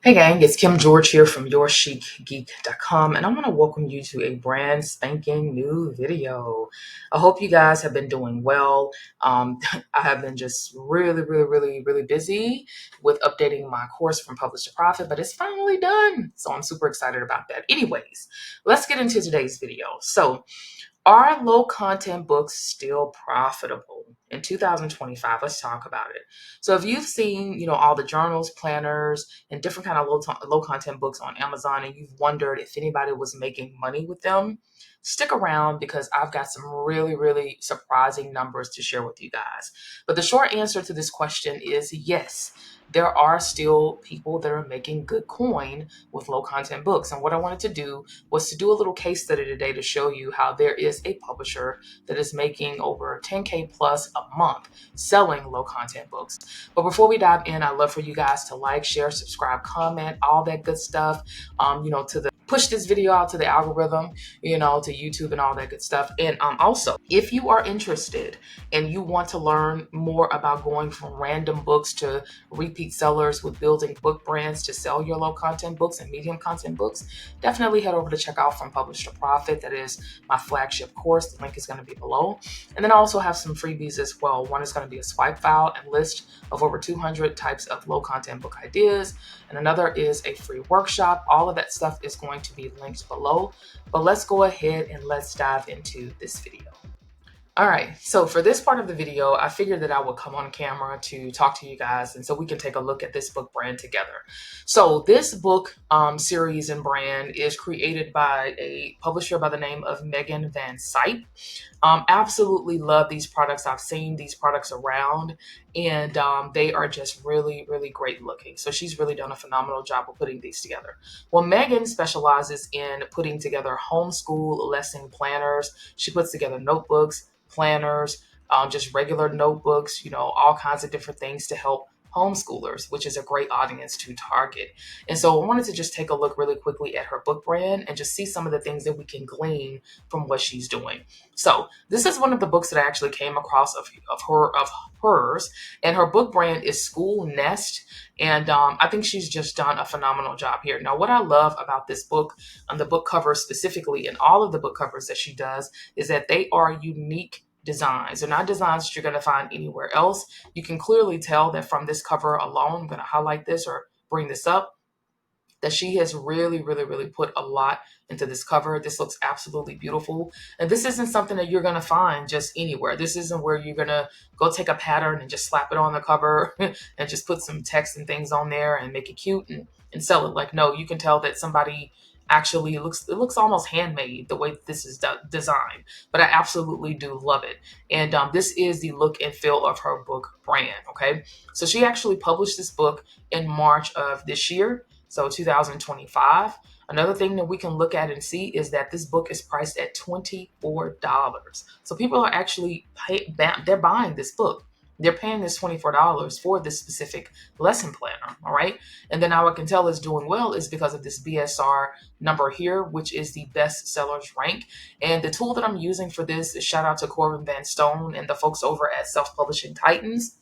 Hey gang, it's Kim George here from YourChicGeek.com, and I want to welcome you to a brand spanking new video. I hope you guys have been doing well. I have been just really busy with updating my course from Publish to Profit, but it's finally done. So I'm super excited about that. Anyways, let's get into today's video. So, are low content books still profitable in 2025? Let's talk about it. So if you've seen, all the journals, planners, and different kind of low content books on Amazon, and you've wondered if anybody was making money with them, stick around because I've got some really surprising numbers to share with you guys. But the short answer to this question is yes. There are still people that are making good coin with low content books. And what I wanted to do was to do a little case study today to show you how there is a publisher that is making over 10K plus a month selling low content books. But before we dive in, I'd love for you guys to like, share, subscribe, comment, all that good stuff, push this video out to the algorithm, to YouTube and all that good stuff. And also, if you are interested and you want to learn more about going from random books to repeat sellers with building book brands to sell your low content books and medium content books, definitely head over to check out From Publish to Profit. That is my flagship course. The link is going to be below. And then I also have some freebies as well. One is going to be a swipe file and list of over 200 types of low content book ideas. And another is a free workshop. All of that stuff is going to be linked below. But let's go ahead and let's dive into this video. All right, so for this part of the video, I figured that I would come on camera to talk to you guys, and so we can take a look at this book brand together. So this book series and brand is created by a publisher by the name of Megan Van Sype. Absolutely love these products. I've seen these products around, and they are just really great looking. So she's really done a phenomenal job of putting these together. Well, Megan specializes in putting together homeschool lesson planners. She puts together notebooks, planners, just regular notebooks, all kinds of different things to help homeschoolers, which is a great audience to target. And so I wanted to just take a look really quickly at her book brand and just see some of the things that we can glean from what she's doing. So this is one of the books that I actually came across of hers, and her book brand is School Nest. And I think she's just done a phenomenal job here. Now, what I love about this book, on the book cover specifically, and all of the book covers that she does, is that they are unique designs. They're not designs that you're going to find anywhere else. You can clearly tell that from this cover alone, I'm going to highlight this or bring this up, that she has really put a lot into this cover. This looks absolutely beautiful. And this isn't something that you're going to find just anywhere. This isn't where you're going to go take a pattern and just slap it on the cover and just put some text and things on there and make it cute and sell it. Like, no, you can tell that somebody actually looks almost handmade the way that this is designed. But I absolutely do love it. And this is the look and feel of her book brand. Okay, so she actually published this book in March of this year, so 2025. Another thing that we can look at and see is that this book is priced at $24. So people are actually they're buying this book. They're paying this $24 for this specific lesson planner, all right? And then how I can tell it's doing well is because of this BSR number here, which is the best sellers rank. And the tool that I'm using for this is, shout out to Corbin Van Stone and the folks over at Self-Publishing Titans.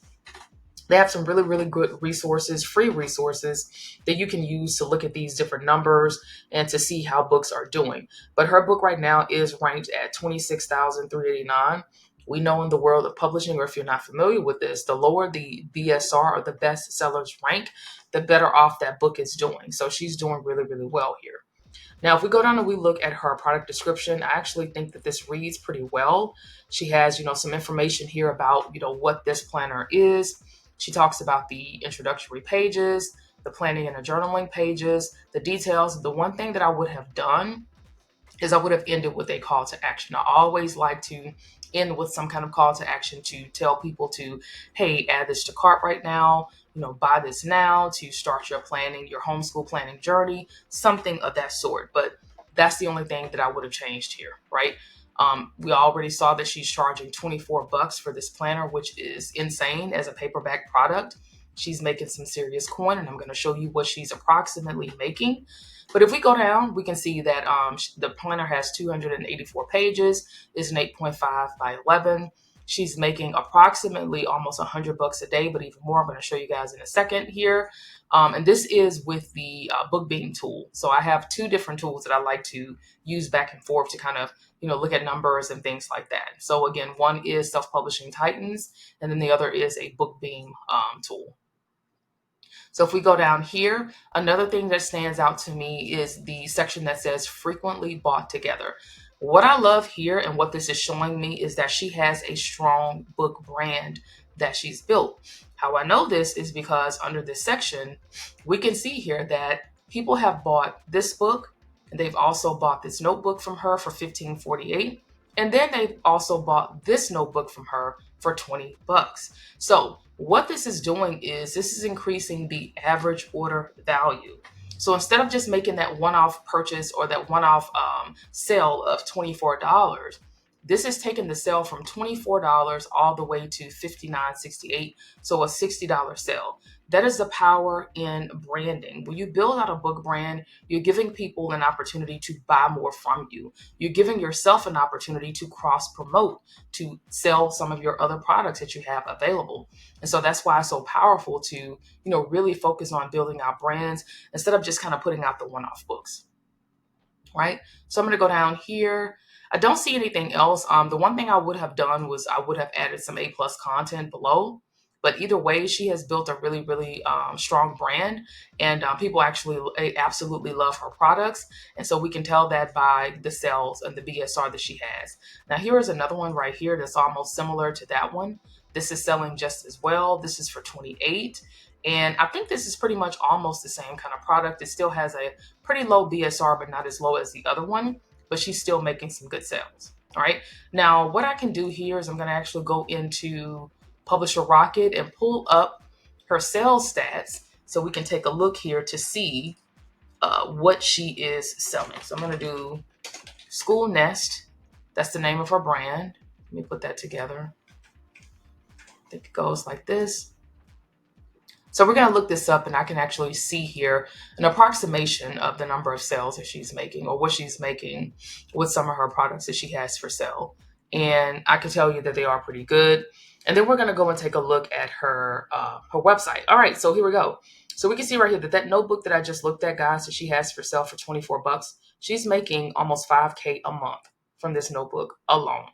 They have some really good resources, free resources that you can use to look at these different numbers and to see how books are doing. But her book right now is ranked at 26,389. We know in the world of publishing, or if you're not familiar with this, the lower the BSR or the best sellers rank, the better off that book is doing. So she's doing really well here. Now, if we go down and we look at her product description, I actually think that this reads pretty well. She has, some information here about, what this planner is. She talks about the introductory pages, the planning and the journaling pages, the details. The one thing that I would have done is I would have ended with a call to action. I always like to end with some kind of call to action to tell people to, hey, add this to cart right now, buy this now to start your planning, your homeschool planning journey, something of that sort. But that's the only thing that I would have changed here, right? We already saw that she's charging $24 for this planner, which is insane as a paperback product. She's making some serious coin, and I'm going to show you what she's approximately making. But if we go down, we can see that the planner has 284 pages, is an 8.5 by 11. She's making approximately almost $100 a day, but even more. I'm going to show you guys in a second here. And this is with the BookBeam tool. So I have two different tools that I like to use back and forth to kind of, look at numbers and things like that. So again, one is Self-Publishing Titans, and then the other is a BookBeam tool. So if we go down here, another thing that stands out to me is the section that says frequently bought together. What I love here and what this is showing me is that she has a strong book brand that she's built. How I know this is because under this section, we can see here that people have bought this book, and they've also bought this notebook from her for $15.48. And then they've also bought this notebook from her for $20. So what this is doing is this is increasing the average order value. So instead of just making that one-off purchase or that one-off sale of $24, this is taking the sale from $24 all the way to $59.68. So a $60 sale. That is the power in branding. When you build out a book brand, you're giving people an opportunity to buy more from you. You're giving yourself an opportunity to cross promote, to sell some of your other products that you have available. And so that's why it's so powerful to, really focus on building out brands instead of just kind of putting out the one-off books. Right? So I'm going to go down here. I don't see anything else. The one thing I would have done was I would have added some A+ content below. But either way, she has built a really, really strong brand, and people actually absolutely love her products. And so we can tell that by the sales and the BSR that she has. Now, here is another one right here that's almost similar to that one. This is selling just as well. This is for $28. And I think this is pretty much almost the same kind of product. It still has a pretty low BSR, but not as low as the other one. But she's still making some good sales. All right. Now, what I can do here is I'm going to actually go into Publisher Rocket and pull up her sales stats so we can take a look here to see what she is selling. So I'm going to do School Nest. That's the name of her brand. Let me put that together. I think it goes like this. So we're going to look this up, and I can actually see here an approximation of the number of sales that she's making or what she's making with some of her products that she has for sale. And I can tell you that they are pretty good. And then we're going to go and take a look at her website. All right, so here we go. So we can see right here that notebook that I just looked at, guys, that she has for sale for $24, she's making almost $5K a month from this notebook alone.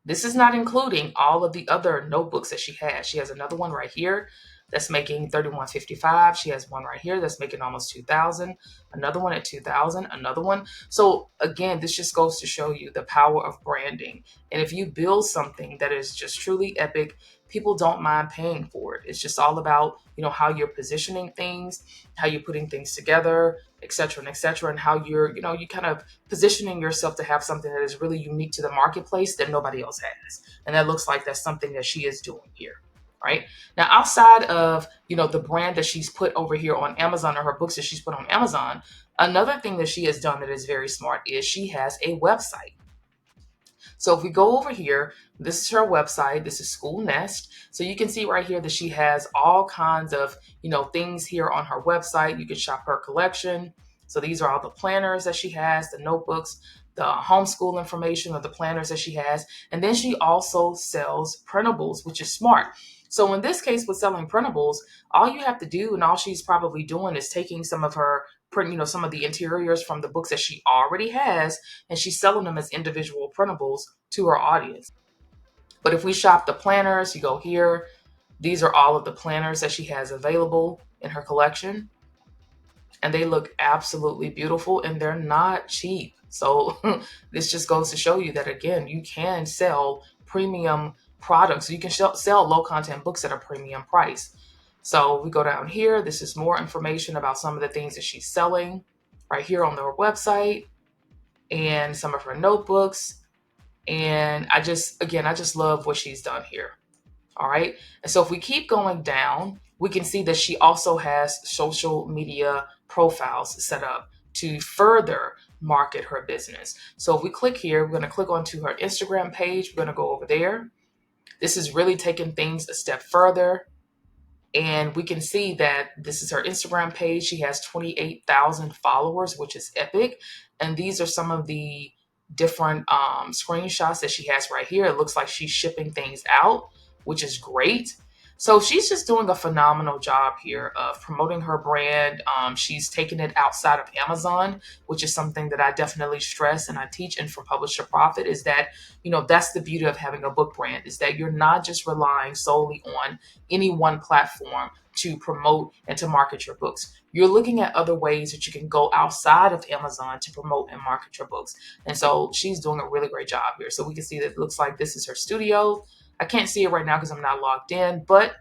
This is not including all of the other notebooks that she has. She has another one right here that's making $31.55. She has one right here that's making almost $2,000. Another one at $2,000. Another one. So again, this just goes to show you the power of branding. And if you build something that is just truly epic, people don't mind paying for it. It's just all about, how you're positioning things, how you're putting things together, et cetera, and how you're, you kind of positioning yourself to have something that is really unique to the marketplace that nobody else has. And that looks like that's something that she is doing here. Right now, outside of the brand that she's put over here on Amazon, or her books that she's put on Amazon, another thing that she has done that is very smart is she has a website. So if we go over here, this is her website. This is School Nest. So you can see right here that she has all kinds of, things here on her website. You can shop her collection. So these are all the planners that she has, the notebooks, the homeschool information, or the planners that she has. And then she also sells printables, which is smart. So in this case, with selling printables, all you have to do, and all she's probably doing, is taking some of her print, some of the interiors from the books that she already has, and she's selling them as individual printables to her audience. But if we shop the planners, you go here, these are all of the planners that she has available in her collection. And they look absolutely beautiful, and they're not cheap. So this just goes to show you that, again, you can sell premium products. You can sell low content books at a premium price. So we go down here. This is more information about some of the things that she's selling right here on their website, and some of her notebooks. And I just love what she's done here. All right. And so if we keep going down, we can see that she also has social media profiles set up to further market her business. So if we click here, we're going to click onto her Instagram page. We're going to go over there. This is really taking things a step further. And we can see that this is her Instagram page. She has 28,000 followers, which is epic. And these are some of the different screenshots that she has right here. It looks like she's shipping things out, which is great. So she's just doing a phenomenal job here of promoting her brand. She's taking it outside of Amazon, which is something that I definitely stress and I teach in From Publish to Profit, is that, that's the beauty of having a book brand, is that you're not just relying solely on any one platform to promote and to market your books. You're looking at other ways that you can go outside of Amazon to promote and market your books. And so she's doing a really great job here. So we can see that it looks like this is her studio. I can't see it right now because I'm not logged in, but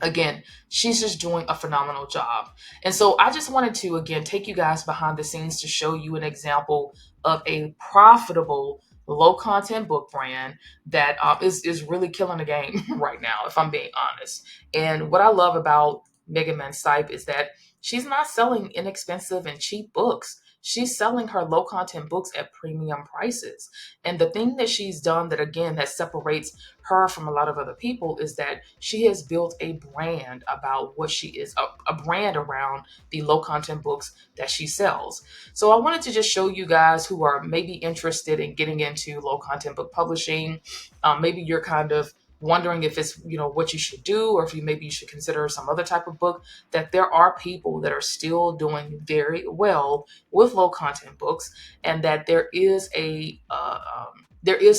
again, she's just doing a phenomenal job. And so I just wanted to, again, take you guys behind the scenes to show you an example of a profitable low content book brand that is really killing the game right now, if I'm being honest. And what I love about Megan Van Stipe is that she's not selling inexpensive and cheap books. She's selling her low content books at premium prices. And the thing that she's done that, again, that separates her from a lot of other people is that she has built a brand about what she is, a brand around the low content books that she sells. So I wanted to just show you guys who are maybe interested in getting into low content book publishing. Maybe you're kind of wondering if it's what you should do, or if maybe you should consider some other type of book, that there are people that are still doing very well with low content books, and that there is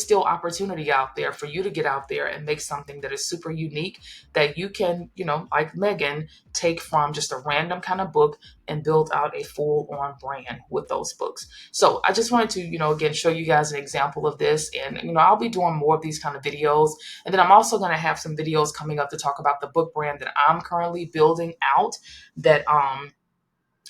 still opportunity out there for you to get out there and make something that is super unique, that you can, like Megan, take from just a random kind of book and build out a full-on brand with those books. So I just wanted to, again, show you guys an example of this. And, I'll be doing more of these kind of videos. And then I'm also going to have some videos coming up to talk about the book brand that I'm currently building out, that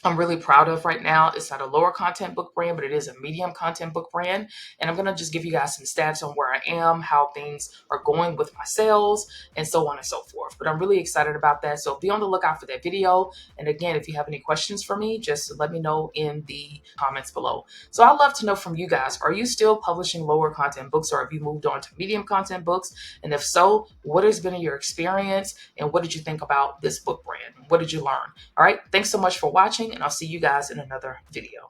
I'm really proud of right now. It's not a lower content book brand, but it is a medium content book brand. And I'm going to just give you guys some stats on where I am, how things are going with my sales, and so on and so forth. But I'm really excited about that. So be on the lookout for that video. And again, if you have any questions for me, just let me know in the comments below. So I'd love to know from you guys, are you still publishing lower content books, or have you moved on to medium content books? And if so, what has been your experience, and what did you think about this book brand? What did you learn? All right. Thanks so much for watching, and I'll see you guys in another video.